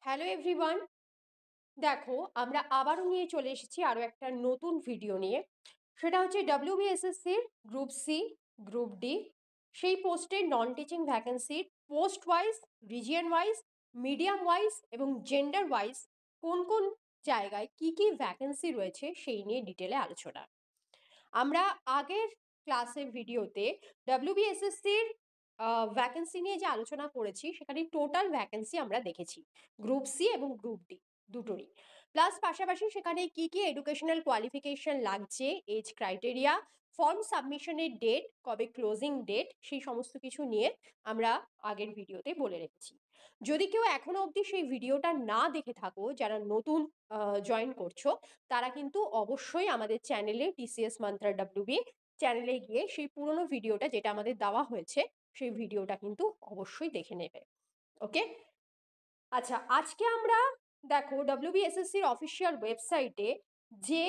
Hello everyone. দেখো, আমরা আবারও নিয়ে চলে এসেছি আরও একটা নতুন ভিডিও নিয়ে। সেটা হচ্ছে ডব্লিউবিএসএসসির গ্রুপ সি, গ্রুপ ডি সেই পোস্টের নন টিচিং ভ্যাকেন্সির post wise, region wise, medium wise এবং জেন্ডার ওয়াইজ কোন কোন জায়গায় কি কি ভ্যাকেন্সি রয়েছে সেই নিয়ে ডিটেলে আলোচনা। আমরা আগের ক্লাসের ভিডিওতে ডব্লিউবিএসএসসির ভ্যাকেন্সি নিয়ে যে আলোচনা করেছি সেখানে টোটাল ভ্যাকেন্সি আমরা দেখেছি গ্রুপ সি এবং গ্রুপ ডি দুটোরই। প্লাস পাশাপাশি সেখানে কি কি এডুকেশনাল কোয়ালিফিকেশন লাগছে, এজ ক্রাইটেরিয়া, ফর্ম সাবমিশনের ডেট, কবে ক্লোজিং ডেট, সেই সমস্ত কিছু নিয়ে আমরা আগের ভিডিওতে বলে রেখেছি। যদি কেউ এখনো অবধি সেই ভিডিওটা না দেখে থাকো, যারা নতুন জয়েন করছো, তারা কিন্তু অবশ্যই আমাদের চ্যানেলে টিসিএস মান্ত্রা ডাব্লিউবি চ্যানেলে গিয়ে সেই পুরনো ভিডিওটা যেটা আমাদের দেওয়া হয়েছে সেই ভিডিওটা কিন্তু অবশ্যই দেখে নেবে। ওকে, আচ্ছা, আজকে আমরা দেখো ডব্লিউবিএসএসসির অফিসিয়াল ওয়েবসাইটে যে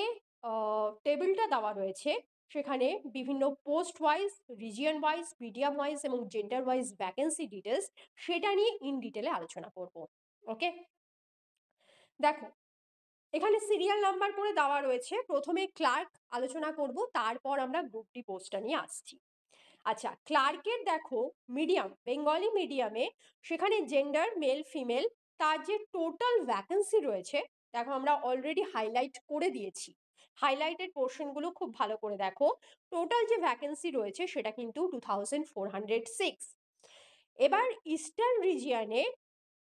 টেবিলটা দেওয়া রয়েছে সেখানে বিভিন্ন post wise, region wise, medium wise এবং জেন্ডার ওয়াইজ ভ্যাকেন্সি ডিটেলস, সেটা নিয়ে ইন ডিটেলে আলোচনা করব। ওকে, দেখো এখানে সিরিয়াল নাম্বার করে দেওয়া রয়েছে। প্রথমে ক্লার্ক আলোচনা করব, তারপর আমরা গ্রুপ ডি পোস্টটা নিয়ে আসছি। আচ্ছা, ক্লার্কের দেখো মিডিয়াম, বেঙ্গলি মিডিয়ামে সেখানে জেন্ডার মেল ফিমেল তার যে টোটাল ভ্যাকেন্সি রয়েছে, দেখো আমরা অলরেডি হাইলাইট করে দিয়েছি। হাইলাইটেড পোর্শনগুলো খুব ভালো করে দেখো। টোটাল যে ভ্যাকেন্সি রয়েছে সেটা কিন্তু 2406। এবার ইস্টার্ন রিজিয়নে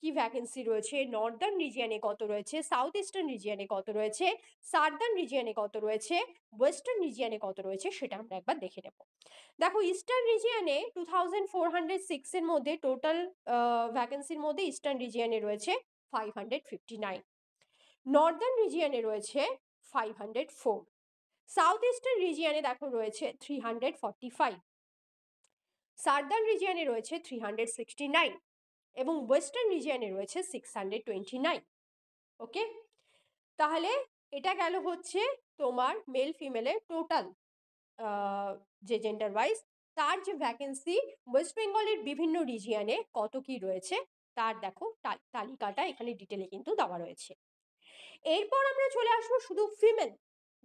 কি ভ্যাকেন্সি রয়েছে, নর্দার্ন রিজিয়নে কত রয়েছে, সাউথ ইস্টার্ন রিজিয়নে কত রয়েছে, সার্দার্ন রিজিয়নে কত রয়েছে, ওয়েস্টার্ন রিজিয়নে কত রয়েছে, সেটা আমরা একবার দেখে নেব। দেখো ইস্টার্ন রিজিয়নে 2406 এর মধ্যে টোটাল ভ্যাকেন্সির মধ্যে ইস্টার্ন রিজিয়নে রয়েছে 559, নর্দার্ন রিজিয়নে রয়েছে 504, সাউথ ইস্টার্ন রিজিয়নে দেখো রয়েছে 345, সার্দার্ন রিজিয়নে রয়েছে 369 এবং ওয়েস্টার্ন রিজিয়নে রয়েছে 629। ওকে, তাহলে এটা গেল হচ্ছে তোমার মেল ফিমেলের টোটাল যে জেন্ডার ওয়াইজ তার যে ভ্যাকেন্সি ওয়েস্ট বেঙ্গলের বিভিন্ন রিজিয়নে কত কি রয়েছে তার দেখো তালিকাটা এখানে ডিটেলে কিন্তু দেওয়া রয়েছে। এরপর আমরা চলে আসবো শুধু ফিমেল,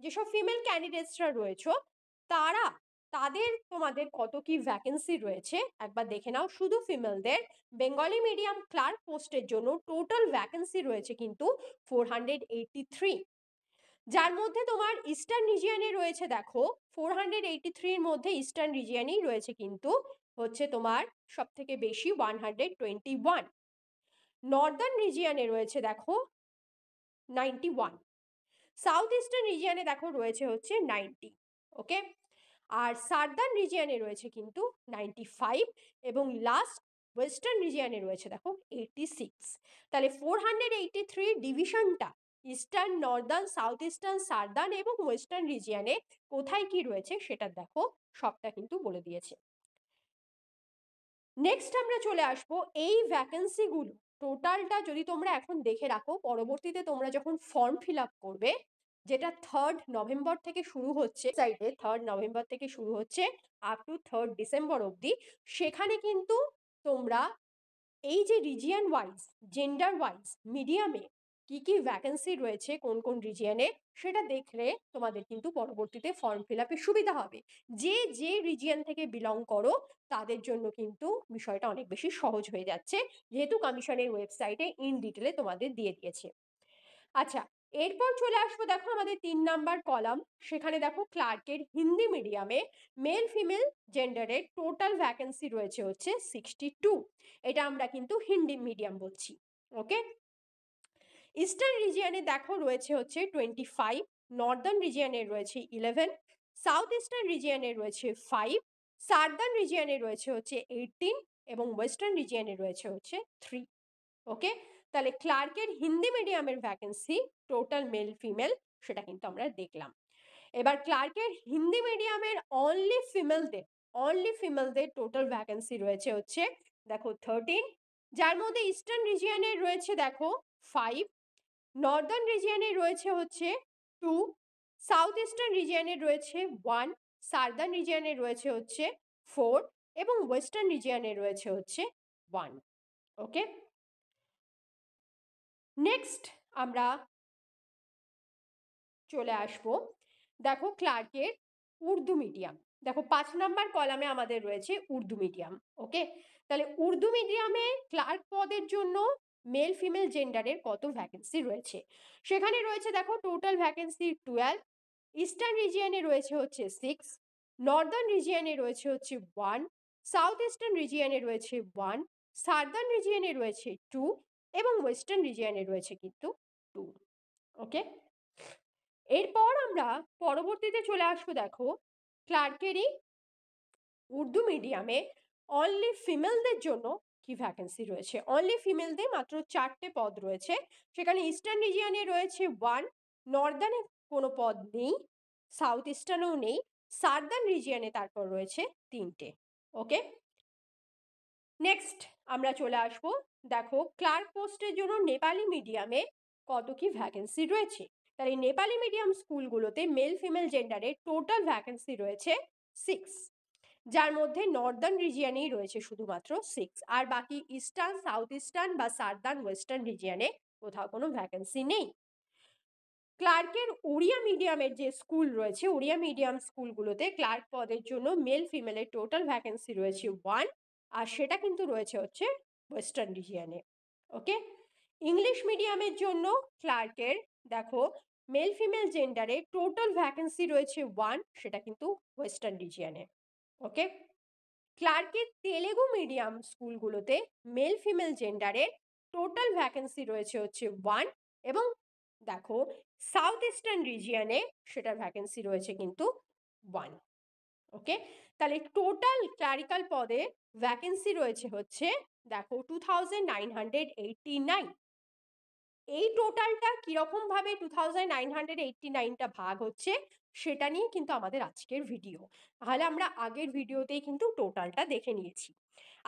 যেসব ফিমেল ক্যান্ডিডেটসরা রয়েছে তারা, তাদের তোমাদের কত কি ভ্যাকেন্সি রয়েছে একবার দেখে নাও। শুধু ফিমেলদের বেঙ্গলি মিডিয়াম ক্লার্ক পোস্টের জন্য টোটাল ভ্যাকেন্সি রয়েছে কিন্তু 483, যার মধ্যে তোমার ইস্টার্ন রিজিয়নে রয়েছে দেখো 483 এর মধ্যে ইস্টার্ন রিজিয়নেই রয়েছে কিন্তু হচ্ছে তোমার সব থেকে বেশি 121, নর্দার্ন রিজিয়নে রয়েছে দেখো 91, সাউথ ইস্টার্ন রিজিয়নে দেখো রয়েছে হচ্ছে 90। ওকে, আর সার্দার্ন রিজিয়নে রয়েছে কিন্তু 95 এবং লাস্ট ওয়েস্টার্ন রিজিয়নে রয়েছে দেখো 86। তাহলে 483 ডিভিশনটা eastern, northern, south eastern, southern এবং ওয়েস্টার্ন রিজিয়নে কোথায় কি রয়েছে সেটা দেখো সবটা কিন্তু বলে দিয়েছে। নেক্সট আমরা চলে আসবো এই ভ্যাকেন্সিগুলো টোটালটা যদি তোমরা এখন দেখে রাখো, পরবর্তীতে তোমরা যখন ফর্ম ফিল আপ করবে, যেটা 3rd নভেম্বর থেকে শুরু হচ্ছে, সাইডে 3rd নভেম্বর থেকে শুরু হচ্ছে আপ টু 3rd ডিসেম্বর অবধি, সেখানে কিন্তু তোমরা এই যে রিজিয়ন ওয়াইজ, জেন্ডার ওয়াইজ, মিডিয়ামে কি কি ভ্যাকেন্সি রয়েছে কোন কোন রিজিয়নে সেটা দেখলে তোমাদের কিন্তু পরবর্তীতে ফর্ম ফিল আপে সুবিধা হবে। যে যে রিজিয়ন থেকে বিলং করো তাদের জন্য কিন্তু বিষয়টা অনেক বেশি সহজ হয়ে যাচ্ছে, যেহেতু কমিশনের ওয়েবসাইটে ইন ডিটেলে তোমাদের দিয়ে দিয়েছে। আচ্ছা, এরপর চলে আসবো দেখো আমাদের 3 নাম্বার কলাম, সেখানে দেখো ক্লার্কের হিন্দি মিডিয়ামে মেল ফিমেল জেন্ডারের টোটাল ভ্যাকেন্সি রয়েছে হচ্ছে 62। এটা আমরা কিন্তু হিন্দি মিডিয়াম বলছি। ওকে, ইস্টার্ন রিজিয়নে দেখো রয়েছে হচ্ছে 25, নর্দার্ন রিজিয়নে রয়েছে 11, সাউথ ইস্টার্ন রিজিয়নে রয়েছে 5, সার্দার্ন রিজিয়নে রয়েছে হচ্ছে 18 এবং ওয়েস্টার্ন রিজিয়নে রয়েছে হচ্ছে 3। ওকে, তাহলে ক্লার্কের হিন্দি মিডিয়ামের ভ্যাকেন্সি টোটাল মেল ফিমেল সেটা কিন্তু আমরা দেখলাম। এবার ক্লার্কের হিন্দি মিডিয়ামের অনলি ফিমেলদের টোটাল ভ্যাকেন্সি রয়েছে হচ্ছে দেখো 13, যার মধ্যে ইস্টার্ন রিজিয়নে রয়েছে দেখো 5, নর্দার্ন রিজিয়নে রয়েছে হচ্ছে 2, সাউথ ইস্টার্ন রিজিয়নে রয়েছে 1, সার্দার্ন রিজিয়নে রয়েছে হচ্ছে 4 এবং ওয়েস্টার্ন রিজিয়নে রয়েছে হচ্ছে 1। ওকে, নেক্সট আমরা চলে আসবো দেখো ক্লার্কের উর্দু মিডিয়াম। দেখো 5 নম্বর কলামে আমাদের রয়েছে উর্দু মিডিয়াম। ওকে, তাহলে উর্দু মিডিয়ামে ক্লার্ক পদের জন্য মেল ফিমেল জেন্ডারের কত ভ্যাকেন্সি রয়েছে? সেখানে রয়েছে দেখো টোটাল ভ্যাকেন্সি 12। ইস্টার্ন রিজিয়নে রয়েছে হচ্ছে 6, নর্দার্ন রিজিয়নে রয়েছে হচ্ছে 1, সাউথ ইস্টার্ন রিজিয়নে রয়েছে 1, সার্দার্ন রিজিয়নে রয়েছে 2 এবং ওয়েস্টার্ন রিজিয়নে রয়েছে কিন্তু 2। ওকে, এরপর আমরা পরবর্তীতে চলে আসবো দেখো ক্লার্কেরই উর্দু মিডিয়ামে অনলি ফিমেলদের জন্য কি ভ্যাকেন্সি রয়েছে। অনলি ফিমেলদের মাত্র 4টে পদ রয়েছে। সেখানে ইস্টার্ন রিজিয়নে রয়েছে 1, নর্দার্নে কোনো পদ নেই, সাউথ ইস্টার্নেও নেই, সার্দার্ন রিজিয়নে তারপর রয়েছে 3টে। ওকে, নেক্সট আমরা চলে আসবো দেখো ক্লার্ক পোস্টের জন্য নেপালি মিডিয়ামে কত কি ভ্যাকেন্সি রয়েছে। তাহলে নেপালি মিডিয়াম স্কুলগুলোতে মেল ফিমেল জেন্ডারে টোটাল ভ্যাকেন্সি রয়েছে 6, যার মধ্যে নর্দার্ন রিজিয়নেই রয়েছে শুধুমাত্র 6, আর বাকি ইস্টার্ন, সাউথ ইস্টার্ন বা সার্দার্ন, ওয়েস্টার্ন রিজিয়নে কোথাও কোনো ভ্যাকেন্সি নেই। ক্লার্কের ওড়িয়া মিডিয়ামের যে স্কুল রয়েছে, ওড়িয়া মিডিয়াম স্কুলগুলোতে ক্লার্ক পদের জন্য মেল ফিমেলের টোটাল ভ্যাকেন্সি রয়েছে 1, আর সেটা কিন্তু রয়েছে হচ্ছে ওয়েস্টার্ন রিজিয়নে। ওকে, ইংলিশ মিডিয়ামের জন্য ক্লার্কের দেখো মেল ফিমেল জেন্ডারে টোটাল ভ্যাকেন্সি রয়েছে 1, সেটা কিন্তু ওয়েস্টার্ন রিজিয়নে। ওকে, ক্লার্কের তেলেগু মিডিয়াম স্কুলগুলোতে মেল ফিমেল জেন্ডারের টোটাল ভ্যাকেন্সি রয়েছে হচ্ছে 1, এবং দেখো সাউথ ইস্টার্ন রিজিয়নে সেটার ভ্যাকেন্সি রয়েছে কিন্তু 1। ওকে, তাহলে টোটাল ক্লারিক্যাল পদে ভ্যাকেন্সি রয়েছে হচ্ছে দেখো 2989। এই টোটালটা কিরকম ভাবে 2989টা ভাগ হচ্ছে সেটা নিয়ে কিন্তু আমাদের আজকের ভিডিও। তাহলে আমরা আগের ভিডিওতেই কিন্তু টোটালটা দেখে নিয়েছি।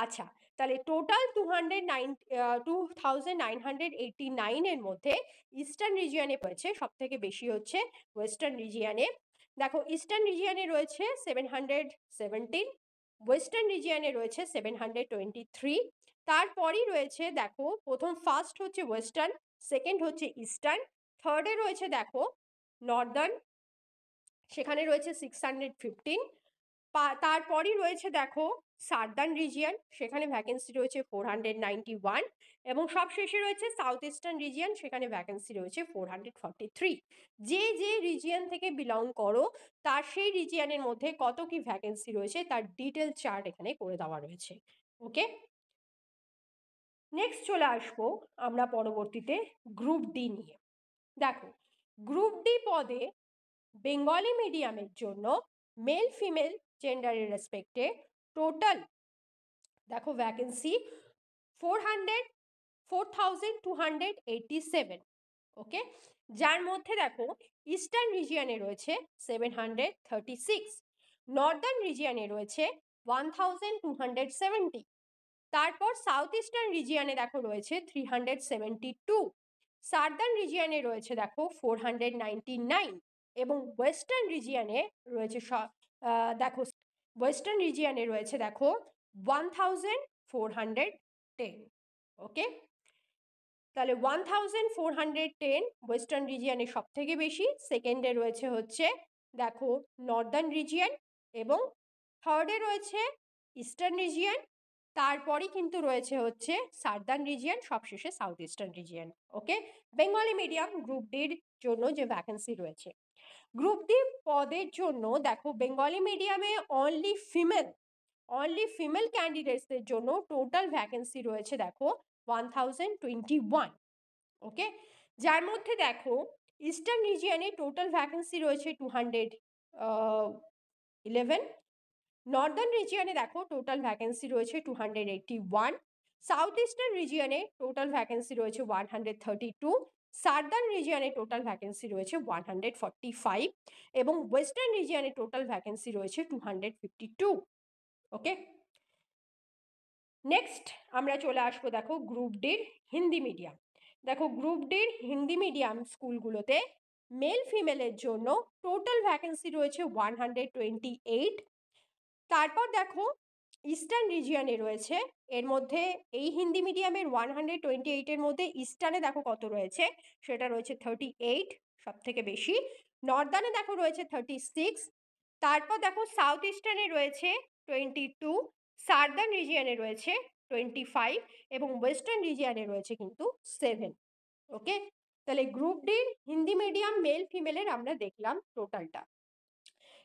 আচ্ছা, তাহলে টোটাল 2989 এর মধ্যে ইস্টার্ন রিজিয়নে রয়েছে সব থেকে বেশি হচ্ছে ওয়েস্টার্ন রিজিয়নে। দেখো ইস্টার্ন রিজিয়নে রয়েছে 717, ওয়েস্টার্ন রিজিয়নে রয়েছে 723, তারপরই রয়েছে দেখো প্রথম ফার্স্ট হচ্ছে ওয়েস্টার্ন, সেকেন্ড হচ্ছে ইস্টার্ন, থার্ডে রয়েছে দেখো নর্দার্ন, সেখানে রয়েছে 615, তারপরই রয়েছে দেখো সার্দার্ন রিজিয়ন, সেখানে ভ্যাকেন্সি রয়েছে 491, এবং সবশেষে রয়েছে সাউথ ইস্টার্ন রিজিয়ন, সেখানে ভ্যাকেন্সি রয়েছে 443। যে যে রিজিয়ন থেকে বিলং করো তার সেই রিজিয়নের মধ্যে কত কি ভ্যাকেন্সি রয়েছে তার ডিটেল চার্ট এখানে করে দেওয়া রয়েছে। ওকে, নেক্সট চলে আসবো আমরা পরবর্তীতে গ্রুপ ডি নিয়ে। দেখো গ্রুপ ডি পদে বেঙ্গলি মিডিয়ামের জন্য মেল ফিমেল জেন্ডারের রেসপেক্টে টোটাল দেখো ভ্যাকেন্সি 4287। ওকে, যার মধ্যে দেখো ইস্টার্ন রিজিয়নে রয়েছে 736, নর্দার্ন রিজিয়নে রয়েছে 1270, তারপর সাউথ ইস্টার্ন রিজিয়নে দেখো রয়েছে 372, সার্দার্ন রিজিয়নে রয়েছে দেখো 499, এবং ওয়েস্টার্ন রিজিয়নে রয়েছে দেখো ওয়েস্টার্ন রিজিয়নে রয়েছে দেখো 1410। ওকে, তাহলে 1410 ওয়েস্টার্ন রিজিয়নে সব থেকে বেশি, সেকেন্ডে রয়েছে হচ্ছে দেখো নর্দার্ন রিজিয়ন, এবং থার্ডে রয়েছে ইস্টার্ন রিজিয়ন, তারপরই কিন্তু রয়েছে হচ্ছে সার্দার্ন রিজিয়ন, সবশেষে সাউথ ইস্টার্ন রিজিয়ন। ওকে, বেঙ্গলি মিডিয়াম গ্রুপ ডির জন্য যে ভ্যাকেন্সি রয়েছে, গ্রুপ ডি পদের জন্য দেখো বেঙ্গলি মিডিয়ামে অনলি ফিমেল ক্যান্ডিডেটসদের জন্য টোটাল ভ্যাকেন্সি রয়েছে দেখো 1021। ওকে, যার মধ্যে দেখো ইস্টার্ন রিজিয়নে টোটাল ভ্যাকেন্সি রয়েছে 211, নর্দার্ন রিজিয়নে দেখো টোটাল ভ্যাকেন্সি রয়েছে 281, সাউথ ইস্টার্ন রিজিয়নে টোটাল ভ্যাকেন্সি রয়েছে 132, সার্দার্ন রিজিয়নে টোটাল ভ্যাকেন্সি রয়েছে 145, এবং ওয়েস্টার্ন রিজিয়নে টোটাল ভ্যাকেন্সি রয়েছে 252। ওকে, নেক্সট আমরা চলে আসবো দেখো গ্রুপ ডির হিন্দি মিডিয়াম। দেখো গ্রুপ ডির হিন্দি মিডিয়াম স্কুলগুলোতে মেল ফিমেলের জন্য টোটাল ভ্যাকেন্সি রয়েছে 128, তারপর দেখো ইস্টার্ন রিজিয়নে রয়েছে, এর মধ্যে এই হিন্দি মিডিয়ামের 128-এর মধ্যে ইস্টার্নে দেখো কত রয়েছে, সেটা রয়েছে 38, সব থেকে বেশি। নর্দার্নে দেখো রয়েছে 36, তারপর দেখো সাউথ ইস্টার্নে রয়েছে 22, সার্দার্ন রিজিয়নে রয়েছে 25 এবং ওয়েস্টার্ন রিজিয়নে রয়েছে কিন্তু 7। ওকে, তাহলে গ্রুপ ডির হিন্দি মিডিয়াম মেল ফিমেলের আমরা দেখলাম টোটালটা।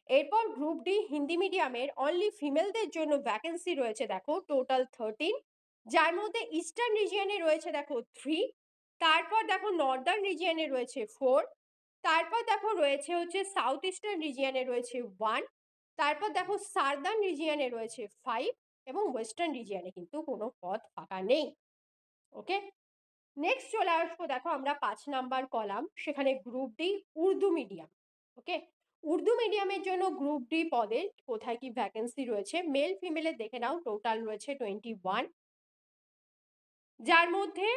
এরপর গ্রুপ ডি হিন্দি মিডিয়ামের অনলি ফিমেলদের জন্য ভ্যাকেন্সি রয়েছে দেখো টোটাল 13, যার মধ্যে ইস্টার্ন রিজিয়নে রয়েছে দেখো 3, তারপর দেখো নর্দার্ন রিজিয়নে রয়েছে 4, তারপর দেখো রয়েছে হচ্ছে সাউথ ইস্টার্ন রিজিয়নে রয়েছে 1, তারপর দেখো সার্দার্ন রিজিয়নে রয়েছে 5 এবং ওয়েস্টার্ন রিজিয়নে কিন্তু কোনো পদ ফাঁকা নেই। ওকে, নেক্সট চলে আসবো দেখো আমরা 5 নাম্বার কলাম, সেখানে গ্রুপ ডি উর্দু মিডিয়াম। ওকে, উর্দু মিডিয়ামের জন্য গ্রুপ ডি পদে কোথায় কি ভ্যাকেন্সি রয়েছে মেল ফিমেলের দেখে নাও। টোটাল রয়েছে 21, যার মধ্যে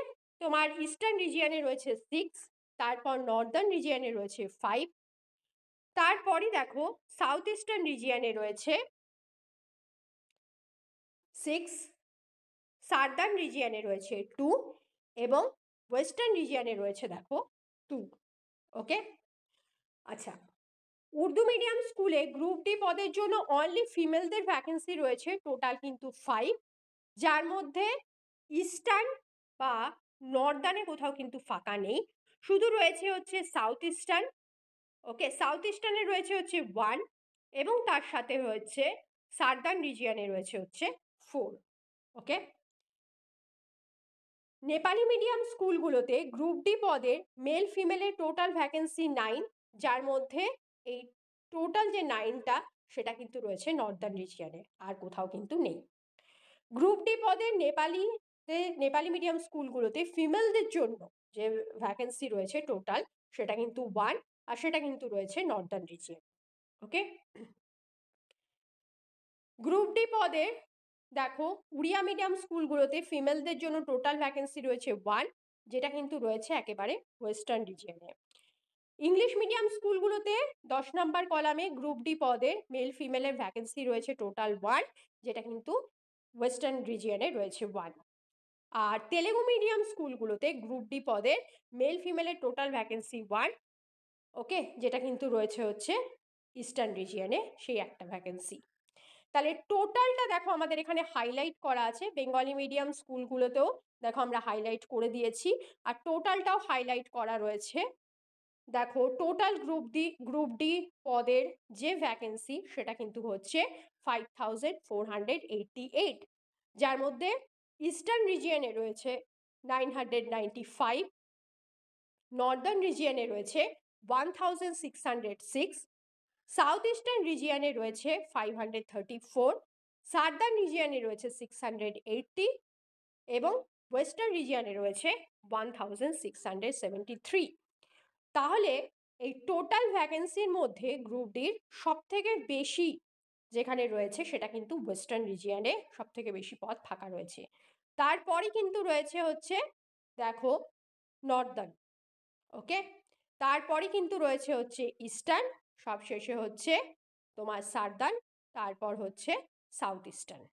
তোমার ইস্টার্ন রিজিয়নে রয়েছে 6, তারপর নর্দার্ন রিজিয়নে রয়েছে 5, তারপরে দেখো সাউথ ইস্টার্ন রিজিয়নে রয়েছে 6, সার্দার্ন রিজিয়নে রয়েছে 2 এবং ওয়েস্টার্ন রিজিয়নে রয়েছে দেখো 2। ওকে, আচ্ছা, উর্দু মিডিয়াম স্কুলে গ্রুপ ডি পদের জন্য অনলি ফিমেলদের ভ্যাকেন্সি রয়েছে টোটাল কিন্তু 5, যার মধ্যে ইস্টার্ন বা নর্দার্নে কোথাও কিন্তু ফাঁকা নেই, শুধু রয়েছে হচ্ছে সাউথ ইস্টার্ন। ওকে, সাউথ ইস্টার্নে রয়েছে হচ্ছে 1 এবং তার সাথে হচ্ছে সার্দার্ন রিজিয়নে রয়েছে হচ্ছে 4। ওকে, নেপালি মিডিয়াম স্কুলগুলোতে গ্রুপ ডি পদের মেল ফিমেলের টোটাল ভ্যাকেন্সি 9, যার মধ্যে এই টোটাল যে 9টা সেটা কিন্তু রয়েছে নর্দার্ন রিজিয়নে, আর কোথাও কিন্তু নেই। গ্রুপ ডি পদের নেপালি মিডিয়াম স্কুলগুলোতে ফিমেলদের জন্য যে ভ্যাকেন্সি রয়েছে টোটাল সেটা কিন্তু 1, আর সেটা কিন্তু রয়েছে নর্দার্ন রিজিয়ন। ওকে, গ্রুপ ডি পদের দেখো উড়িয়া মিডিয়াম স্কুলগুলোতে ফিমেলদের জন্য টোটাল ভ্যাকেন্সি রয়েছে 1, যেটা কিন্তু রয়েছে একেবারে ওয়েস্টার্ন রিজিয়নে। ইংলিশ মিডিয়াম স্কুলগুলোতে 10 নাম্বার কলামে গ্রুপ ডি পদের মেল ফিমেলের ভ্যাকেন্সি রয়েছে টোটাল 1, যেটা কিন্তু ওয়েস্টার্ন রিজিয়নে রয়েছে 1। আর তেলেগু মিডিয়াম স্কুলগুলোতে গ্রুপ ডি পদের মেল ফিমেলের টোটাল ভ্যাকেন্সি 1। ওকে, যেটা কিন্তু রয়েছে হচ্ছে ইস্টার্ন রিজিয়নে সেই একটা ভ্যাকেন্সি। তাহলে টোটালটা দেখো আমাদের এখানে হাইলাইট করা আছে, বেঙ্গলি মিডিয়াম স্কুলগুলোতেও দেখো আমরা হাইলাইট করে দিয়েছি, আর টোটালটাও হাইলাইট করা রয়েছে। দেখো টোটাল গ্রুপ ডি পদের যে ভ্যাকেন্সি সেটা কিন্তু হচ্ছে 5488, যার মধ্যে ইস্টার্ন রিজিয়নে রয়েছে 995, নর্দার্ন রিজিয়নে রয়েছে 1606, সাউথ ইস্টার্ন রিজিয়নে রয়েছে 534, সার্দার্ন রিজিয়নে রয়েছে 680 এবং ওয়েস্টার্ন রিজিয়নে রয়েছে 1673। তাহলে এই টোটাল ভ্যাকেন্সির মধ্যে গ্রুপ ডির সব থেকে বেশি যেখানে রয়েছে সেটা কিন্তু ওয়েস্টার্ন রিজিয়নে সব থেকে বেশি পদ ফাঁকা রয়েছে। তারপরে কিন্তু রয়েছে হচ্ছে দেখো নর্দার্ন। ওকে, তারপরে কিন্তু রয়েছে হচ্ছে ইস্টার্ন, সবশেষে হচ্ছে তোমার সার্দার্ন, তারপর হচ্ছে সাউথ ইস্টার্ন।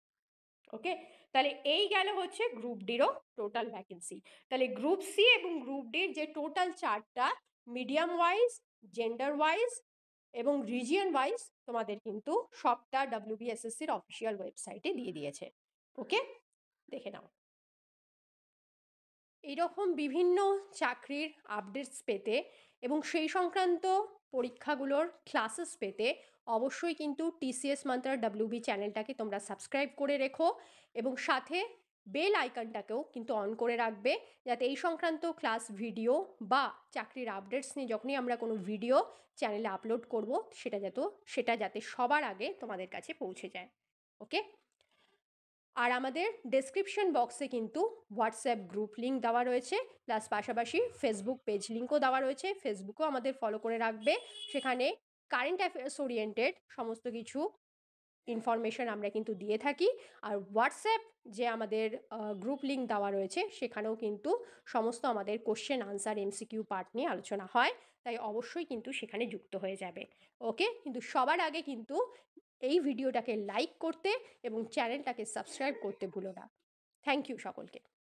ওকে, তাহলে এই গেল হচ্ছে গ্রুপ ডিরও টোটাল ভ্যাকেন্সি। তাহলে গ্রুপ সি এবং গ্রুপ ডির যে টোটাল চার্টটা মিডিয়াম ওয়াইজ, জেন্ডার ওয়াইজ এবং রিজিয়ন ওয়াইজ তোমাদের কিন্তু সবটা WBSSCর অফিসিয়াল ওয়েবসাইটে দিয়ে দিয়েছে। ওকে, দেখে নাও। এইরকম বিভিন্ন চাকরির আপডেটস পেতে এবং সেই সংক্রান্ত পরীক্ষাগুলোর ক্লাসেস পেতে অবশ্যই কিন্তু TCS মান্ত্রা WB চ্যানেলটাকে তোমরা সাবস্ক্রাইব করে রেখো এবং সাথে বেল আইকনটাকেও কিন্তু অন করে রাখবে, যাতে এই সংক্রান্ত ক্লাস ভিডিও বা চাকরির আপডেটস নিয়ে যখনই আমরা কোনো ভিডিও চ্যানেলে আপলোড করব সেটা যাতে সবার আগে তোমাদের কাছে পৌঁছে যায়। ওকে, আর আমাদের ডেসক্রিপশন বক্সে কিন্তু হোয়াটসঅ্যাপ গ্রুপ লিঙ্ক দেওয়া রয়েছে, প্লাস পাশাপাশি ফেসবুক পেজ লিঙ্কও দেওয়া রয়েছে, ফেসবুকও আমাদের ফলো করে রাখবে। সেখানে কারেন্ট অ্যাফেয়ার্স ওরিয়েন্টেড সমস্ত কিছু ইনফরমেশন আমরা কিন্তু দিয়ে থাকি। আর হোয়াটসঅ্যাপ যে আমাদের গ্রুপ লিঙ্ক দেওয়া রয়েছে সেখানেও কিন্তু সমস্ত আমাদের কোশ্চেন আনসার MCQ পার্ট নিয়ে আলোচনা হয়, তাই অবশ্যই কিন্তু সেখানে যুক্ত হয়ে যাবে। ওকে, কিন্তু সবার আগে কিন্তু এই ভিডিওটাকে লাইক করতে এবং চ্যানেলটাকে সাবস্ক্রাইব করতে ভুলো না। থ্যাংক ইউ সকলকে।